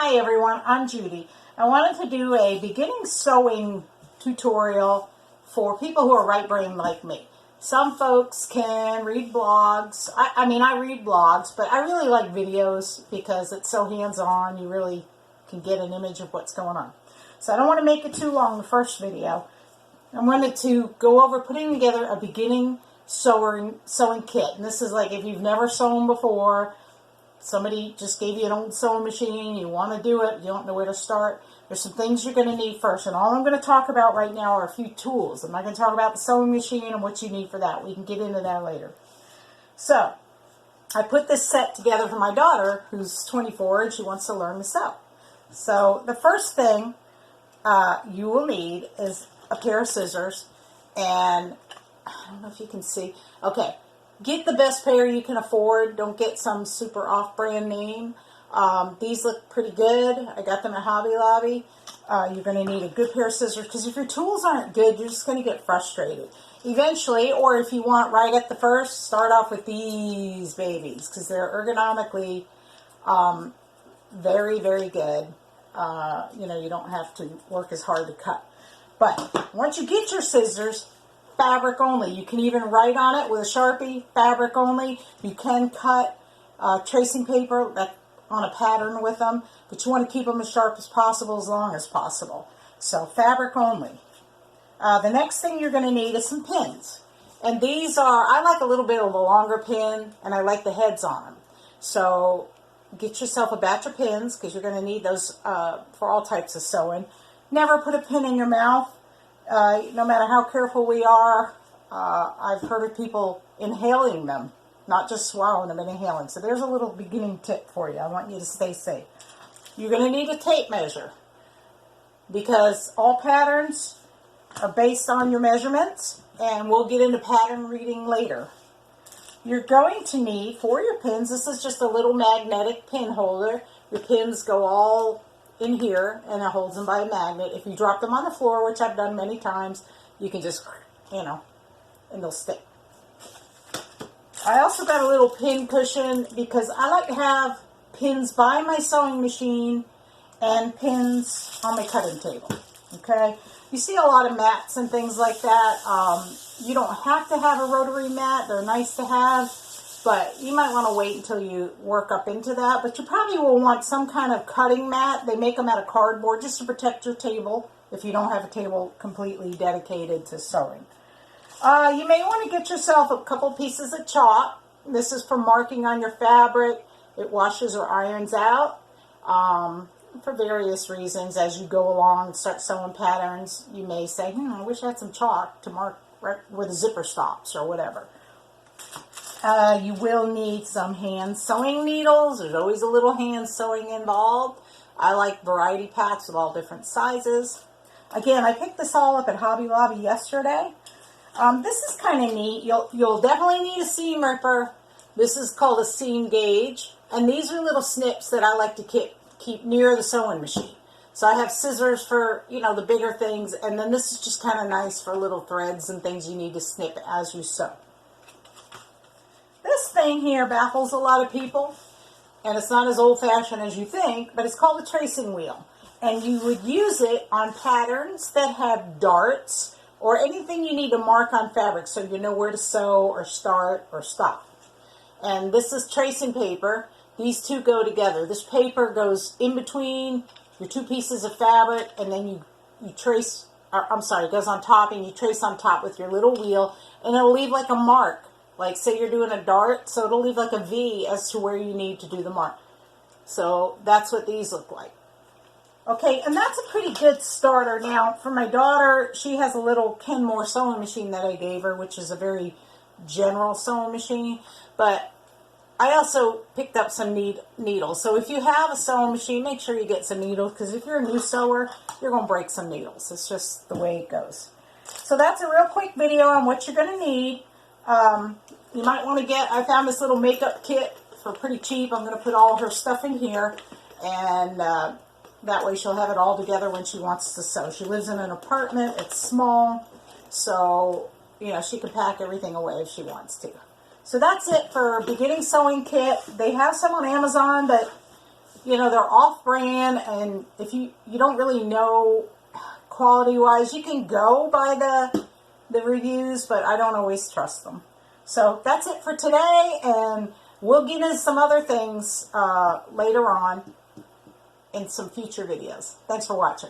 Hi everyone, I'm Judy. I wanted to do a beginning sewing tutorial for people who are right-brained like me. Some folks can read blogs. I read blogs, but I really like videos because it's so hands-on. You really can get an image of what's going on. So I don't want to make it too long, the first video. I wanted to go over putting together a beginning sewing kit. And this is like if you've never sewn before, somebody just gave you an old sewing machine, you want to do it, you don't know where to start. There's some things you're going to need first, and all I'm going to talk about right now are a few tools. I'm not going to talk about the sewing machine and what you need for that. We can get into that later. So, I put this set together for my daughter, who's 24, and she wants to learn to sew. So, the first thing you will need is a pair of scissors, and I don't know if you can see. Okay. Get the best pair you can afford. Don't get some super off-brand name. These look pretty good. I got them at Hobby Lobby. You're going to need a good pair of scissors because if your tools aren't good, you're just going to get frustrated. Eventually, or if you want right at the first, start off with these babies because they're ergonomically very, very good. You don't have to work as hard to cut. But once you get your scissors, fabric only. You can even write on it with a Sharpie, fabric only. You can cut tracing paper on a pattern with them, but you want to keep them as sharp as possible, as long as possible. So fabric only. The next thing you're going to need is some pins. And these are, I like a little bit of a longer pin, and I like the heads on them. So get yourself a batch of pins, because you're going to need those for all types of sewing. Never put a pin in your mouth. No matter how careful we are, I've heard of people inhaling them, not just swallowing them and inhaling. So there's a little beginning tip for you. I want you to stay safe. You're going to need a tape measure because all patterns are based on your measurements, and we'll get into pattern reading later. You're going to need, for your pins, this is just a little magnetic pin holder. Your pins go all in here, and it holds them by a magnet. If you drop them on the floor, which I've done many times, you can just, and they'll stick. I also got a little pin cushion because I like to have pins by my sewing machine and pins on my cutting table. Okay? You see a lot of mats and things like that. You don't have to have a rotary mat. They're nice to have. But you might want to wait until you work up into that. But you probably will want some kind of cutting mat. They make them out of cardboard just to protect your table if you don't have a table completely dedicated to sewing. You may want to get yourself a couple pieces of chalk. This is for marking on your fabric. It washes or irons out for various reasons. As you go along and start sewing patterns, you may say, I wish I had some chalk to mark right where the zipper stops or whatever. You will need some hand sewing needles. There's always a little hand sewing involved. I like variety packs with all different sizes. Again, I picked this all up at Hobby Lobby yesterday. This is kind of neat. You'll definitely need a seam ripper. This is called a seam gauge. And these are little snips that I like to keep near the sewing machine. So I have scissors for, the bigger things. And then this is just kind of nice for little threads and things you need to snip as you sew. This thing here baffles a lot of people, and it's not as old-fashioned as you think, but it's called a tracing wheel. And you would use it on patterns that have darts or anything you need to mark on fabric so you know where to sew or start or stop. And this is tracing paper. These two go together. This paper goes in between your two pieces of fabric, and then you trace, it goes on top, and you trace on top with your little wheel, and it'll leave like a mark. Like, say you're doing a dart, so it'll leave like a V as to where you need to do the mark. So that's what these look like. Okay, and that's a pretty good starter. Now, for my daughter, she has a little Kenmore sewing machine that I gave her, which is a very general sewing machine. But I also picked up some needles. So if you have a sewing machine, make sure you get some needles, because if you're a new sewer, you're going to break some needles. It's just the way it goes. So that's a real quick video on what you're going to need. You might want to I found this little makeup kit for pretty cheap. I'm going to put all her stuff in here, and that way she'll have it all together when she wants to sew. She lives in an apartment. It's small, so, she can pack everything away if she wants to. So that's it for beginning sewing kit. They have some on Amazon, but you know, they're off-brand, and if you don't really know quality-wise, you can go by the reviews, but I don't always trust them. So that's it for today, and we'll get into some other things later on in some future videos. Thanks for watching.